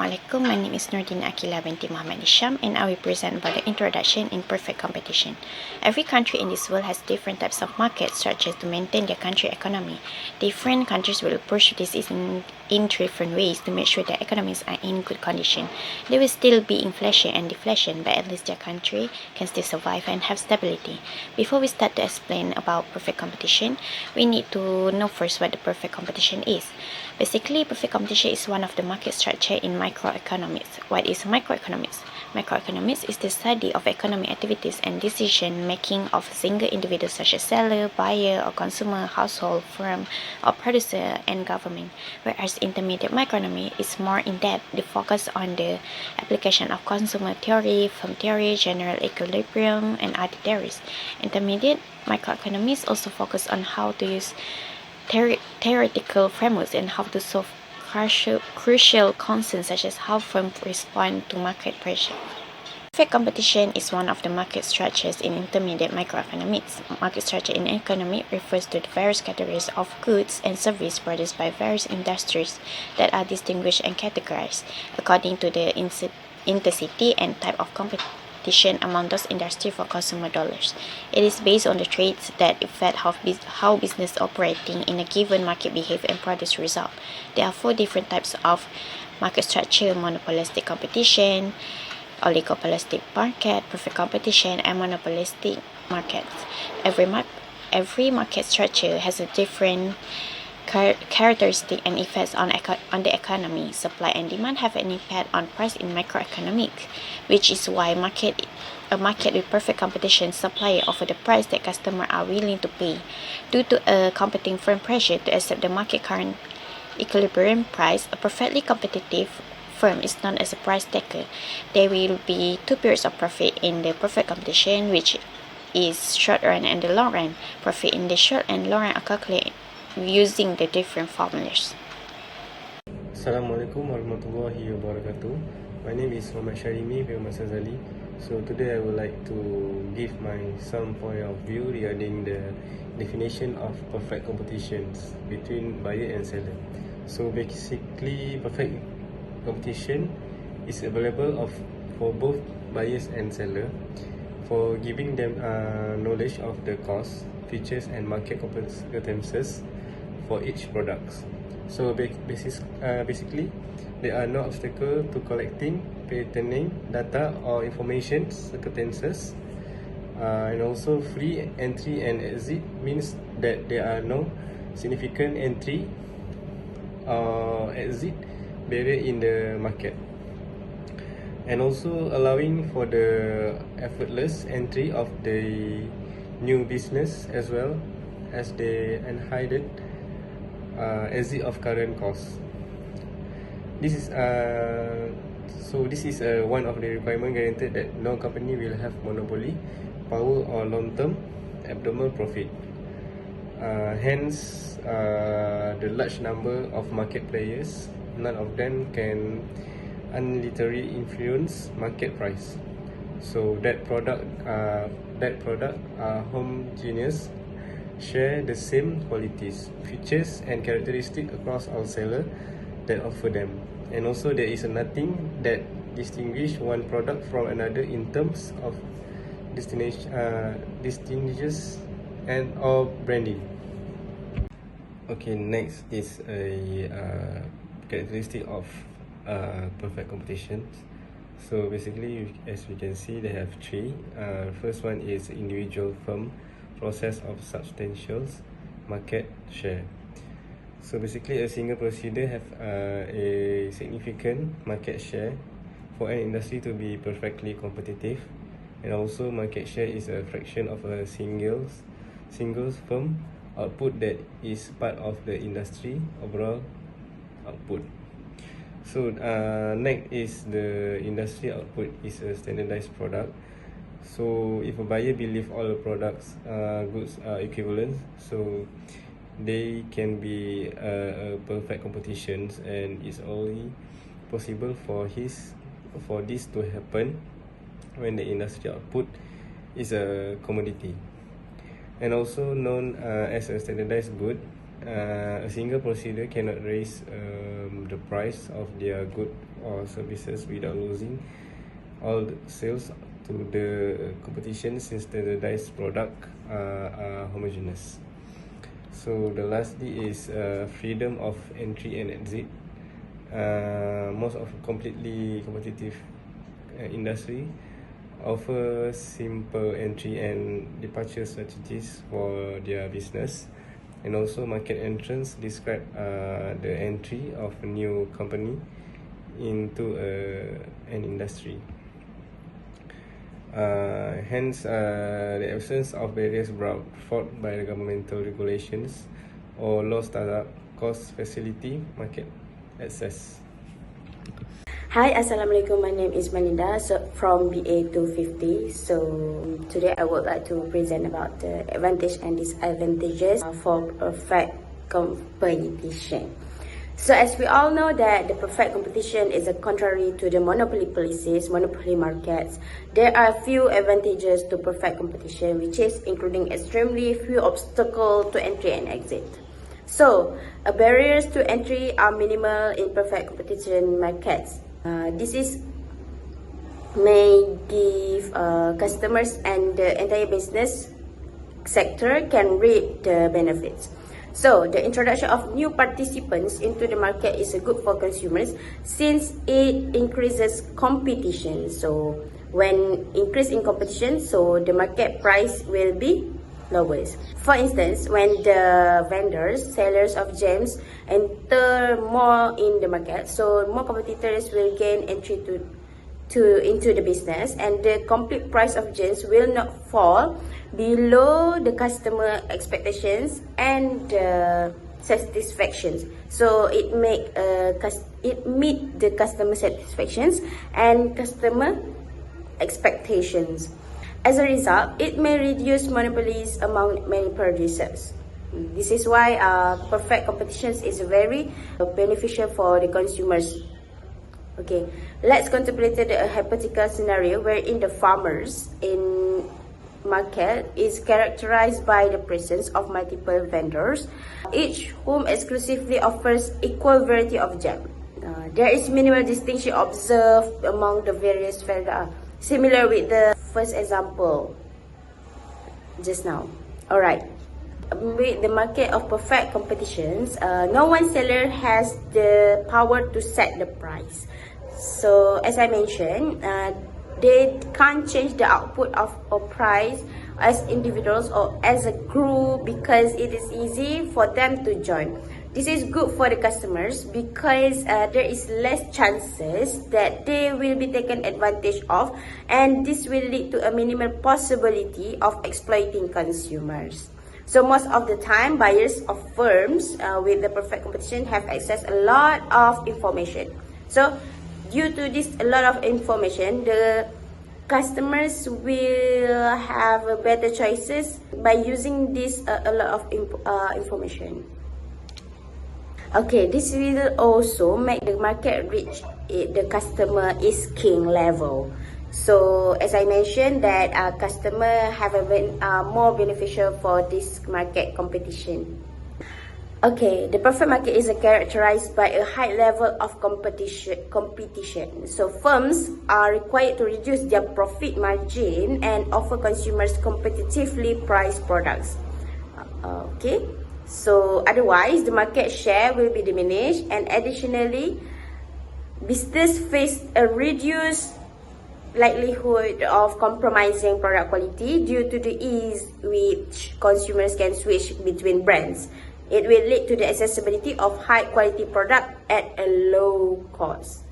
Assalamualaikum. My name is Nurdin AQILAH binti Muhammad HISHAM, and I will present about the introduction in perfect competition. Every country in this world has different types of market structures to maintain their country economy. Different countries will approach this in different ways to make sure their economies are in good condition. There will still be inflation and deflation, but at least their country can still survive and have stability. Before we start to explain about perfect competition, we need to know first what the perfect competition is. Basically, perfect competition is one of the market structure in microeconomics. What is microeconomics? Microeconomics is the study of economic activities and decision making of single individuals such as seller, buyer, or consumer, household, firm, or producer, and government. Whereas intermediate microeconomy is more in-depth. They focus on the application of consumer theory, firm theory, general equilibrium, and other theories. Intermediate microeconomics also focus on how to use theoretical frameworks and how to solve crucial concerns such as how firms respond to market pressure. Perfect competition is one of the market structures in intermediate microeconomics. Market structure in economy refers to the various categories of goods and services produced by various industries that are distinguished and categorized according to the intensity and type of competition among those industries for consumer dollars. It is based on the traits that affect how business operating in a given market behave and produce result. There are 4 different types of market structure: monopolistic competition, oligopolistic market, perfect competition, and monopolistic markets. Every market structure has a different characteristic and effects on the economy. Supply and demand have an impact on price in microeconomics, which is why a market with perfect competition supplier offer the price that customers are willing to pay. Due to a competing firm pressure to accept the market current equilibrium price, a perfectly competitive firm is known as a price taker. There will be 2 periods of profit in the perfect competition, which is short run and the long run. Profit in the short and long run are calculated using the different formulas. Assalamualaikum warahmatullahi wabarakatuh. My name is SYAHRIMIE from SAZALI. So today I would like to give some point of view regarding the definition of perfect competitions between buyer and seller. So basically, perfect competition is available for both buyers and seller for giving them knowledge of the cost, features, and market competences for each products. So basically, there are no obstacle to collecting, patterning data or information circumstances, and also free entry and exit means that there are no significant entry or exit barrier in the market, and also allowing for the effortless entry of the new business as well as the unhindered exit of current costs. This is one of the requirement guaranteed that no company will have monopoly power or long-term abnormal profit. Hence, the large number of market players, none of them can unilaterally influence market price. So that product are homogeneous, share the same qualities, features, and characteristics across all sellers that offer them. And also there is nothing that distinguish one product from another in terms of distinguishes and or branding. Okay, next is a characteristic of perfect competition. So basically, as we can see, they have 3. First one is individual firm process of substantial market share. So basically, a single procedure have a significant market share for an industry to be perfectly competitive, and also market share is a fraction of a single firm output that is part of the industry overall output. So next is the industry output is a standardized product. So if a buyer believe all the products goods are equivalent, so they can be a perfect competitions, and it's only possible for this to happen when the industry output is a commodity and also known as a standardized good. a single procedure cannot raise the price of their good or services without losing all the sales to the competition, since standardized product are homogeneous. So the last D is freedom of entry and exit. Most of completely competitive industry offer simple entry and departure strategies for their business, and also market entrance describe the entry of a new company into an industry. Hence, the absence of barriers brought forth by the governmental regulations or law startup cost facility market access. Hi, Assalamualaikum. My name is Malinda from BA250. So today I would like to present about the advantage and disadvantages for perfect competition. So as we all know that the perfect competition is a contrary to the monopoly policies, monopoly markets. There are few advantages to perfect competition, which is including extremely few obstacles to entry and exit. So barriers to entry are minimal in perfect competition markets. This may give customers and the entire business sector can reap the benefits. So the introduction of new participants into the market is good for consumers since it increases competition. So when increase in competition, so the market price will be lowest. For instance, when the vendors, sellers of gems enter more in the market, so more competitors will gain entry into the business, and the complete price of gems will not fall below the customer expectations and satisfactions. So it meet the customer satisfactions and customer expectations. As a result, it may reduce monopolies among many producers. This is why perfect competition is very beneficial for the consumers. Okay, let's contemplate a hypothetical scenario wherein the farmers in market is characterized by the presence of multiple vendors, each whom exclusively offers equal variety of gem. There is minimal distinction observed among the various vendors, similar with the first example just now. Alright, with the market of perfect competitions, no one seller has the power to set the price. So as I mentioned, they can't change the output of a price as individuals or as a group because it is easy for them to join. This is good for the customers because there is less chances that they will be taken advantage of, and this will lead to a minimal possibility of exploiting consumers. So most of the time, buyers of firms with the perfect competition have access a lot of information. So due to this a lot of information, the customers will have better choices by using this a lot of information. Okay, this will also make the market reach the customer is king level. So as I mentioned that customer have a more beneficial for this market competition. Okay, the perfect market is characterized by a high level of competition. So firms are required to reduce their profit margin and offer consumers competitively priced products. Okay, so otherwise the market share will be diminished, and additionally, business face a reduced likelihood of compromising product quality due to the ease which consumers can switch between brands. It will lead to the accessibility of high quality product at a low cost.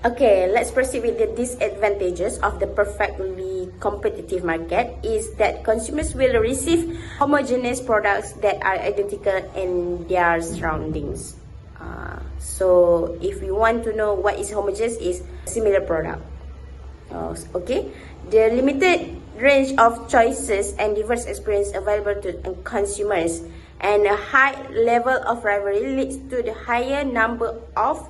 Okay, let's proceed with the disadvantages of the perfectly competitive market is that consumers will receive homogeneous products that are identical in their surroundings. So if you want to know what is homogeneous, is similar product. Okay, the limited range of choices and diverse experience available to consumers and a high level of rivalry leads to the higher number of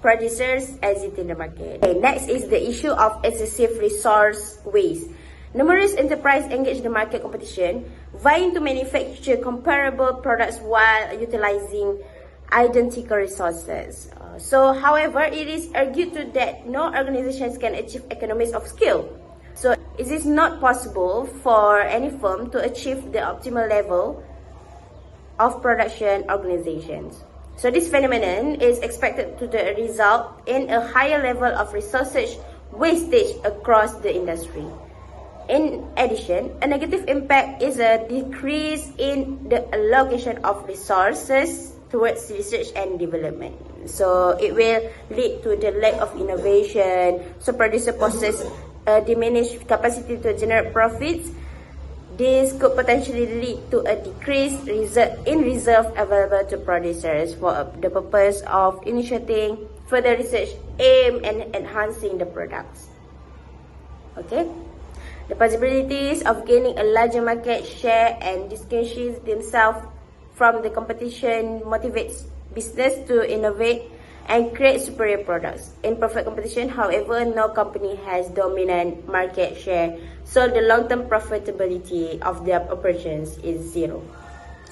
producers exiting the market. Okay, next is the issue of excessive resource waste. Numerous enterprises engage the market competition, vying to manufacture comparable products while utilizing identical resources. However, it is argued that no organizations can achieve economies of scale. So, it is not possible for any firm to achieve the optimal level of production organizations. So, this phenomenon is expected to result in a higher level of resource wastage across the industry. In addition, a negative impact is a decrease in the allocation of resources towards research and development. So it will lead to the lack of innovation. So producer possess a diminished capacity to generate profits. This could potentially lead to a decrease in reserve available to producers for the purpose of initiating further research aimed at enhancing the products. Okay. The possibilities of gaining a larger market share and distinguishing themselves from the competition motivates business to innovate and create superior products. In perfect competition, however, no company has dominant market share, so the long-term profitability of their operations is zero.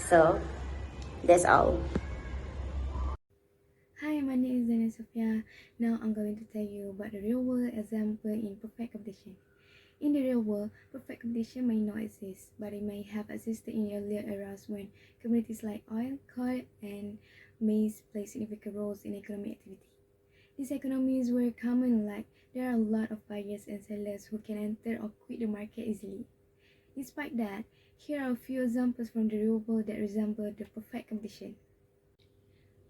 So, that's all. Hi, my name is DANIA SOFEA. Now I'm going to tell you about the real-world example in perfect competition. In the real world, perfect competition may not exist, but it may have existed in earlier eras when commodities like oil, coal, and maize played significant roles in economic activity. These economies were common, like there are a lot of buyers and sellers who can enter or quit the market easily. Despite that, here are a few examples from the real world that resemble the perfect competition.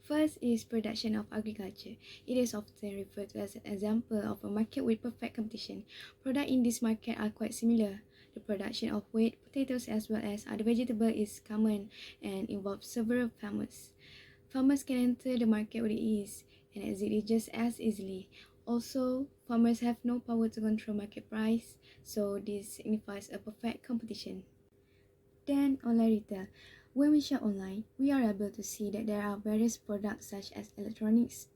First is production of agriculture. It is often referred to as an example of a market with perfect competition. Products in this market are quite similar. The production of wheat, potatoes as well as other vegetables is common and involves several farmers. Farmers can enter the market with ease and exit it just as easily. Also, farmers have no power to control market price, so this signifies a perfect competition. Then, online retail. When we shop online, we are able to see that there are various products such as electronics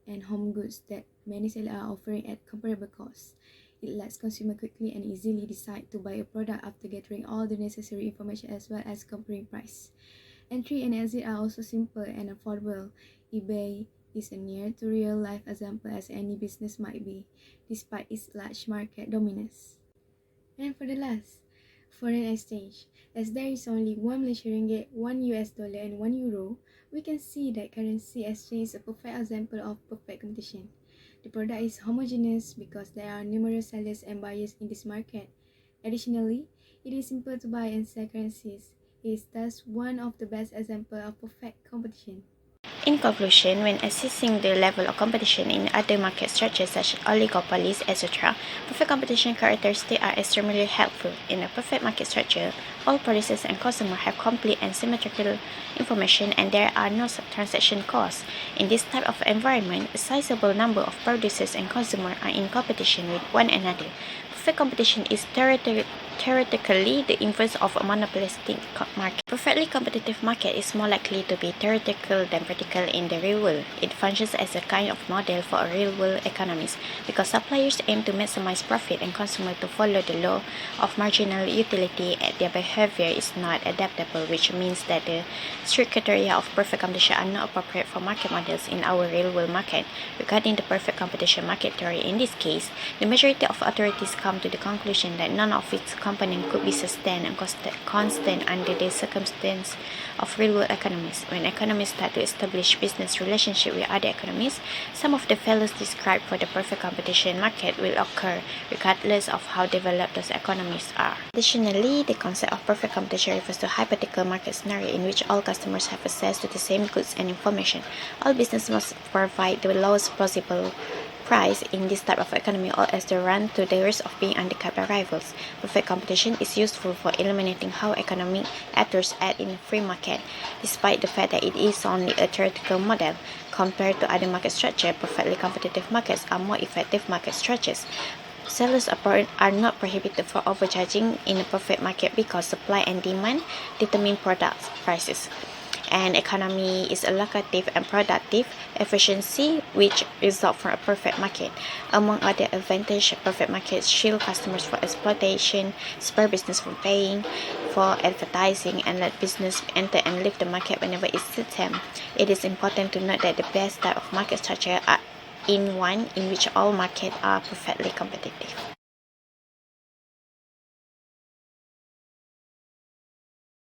and home goods that many sellers are offering at comparable costs. It lets consumers quickly and easily decide to buy a product after gathering all the necessary information as well as comparing price. Entry and exit are also simple and affordable. eBay is a near to real life example as any business might be, despite its large market dominance. And for the last, foreign exchange. As there is only 1 Malaysian ringgit, 1 US dollar and 1 euro, we can see that currency exchange is a perfect example of perfect competition. The product is homogeneous because there are numerous sellers and buyers in this market. Additionally, it is simple to buy and sell currencies. It is thus one of the best examples of perfect competition. In conclusion, when assessing the level of competition in other market structures such as oligopolies, etc., perfect competition characteristics are extremely helpful. In a perfect market structure, all producers and consumers have complete and symmetrical information and there are no transaction costs. In this type of environment, a sizable number of producers and consumers are in competition with one another. Perfect competition is theoretically the inverse of a monopolistic market. Perfectly competitive market is more likely to be theoretical than practical in the real world. It functions as a kind of model for a real-world economies because suppliers aim to maximize profit and consumers to follow the law of marginal utility. Their behavior is not adaptable, which means that the strict criteria of perfect competition are not appropriate for market models in our real-world market. Regarding the perfect competition market theory in this case, the majority of authorities come to the conclusion that none of its components could be sustained and constant under the circumstances of real-world economies. When economies start to establish business relationships with other economies, some of the failures described for the perfect competition market will occur regardless of how developed those economies are. Additionally, the concept of perfect competition refers to a hypothetical market scenario in which all customers have access to the same goods and information. All businesses must provide the lowest possible price in this type of economy, or as they run to the risk of being undercut by rivals. Perfect competition is useful for eliminating how economic actors act in a free market. Despite the fact that it is only a theoretical model, compared to other market structures, perfectly competitive markets are more effective market structures. Sellers are not prohibited from overcharging in a perfect market because supply and demand determine product prices. and economy is allocative and productive efficiency, which result from a perfect market. Among other advantages, perfect markets shield customers from exploitation, spur business from paying for advertising, and let business enter and leave the market whenever it suits them. It is important to note that the best type of market structure are in one in which all markets are perfectly competitive.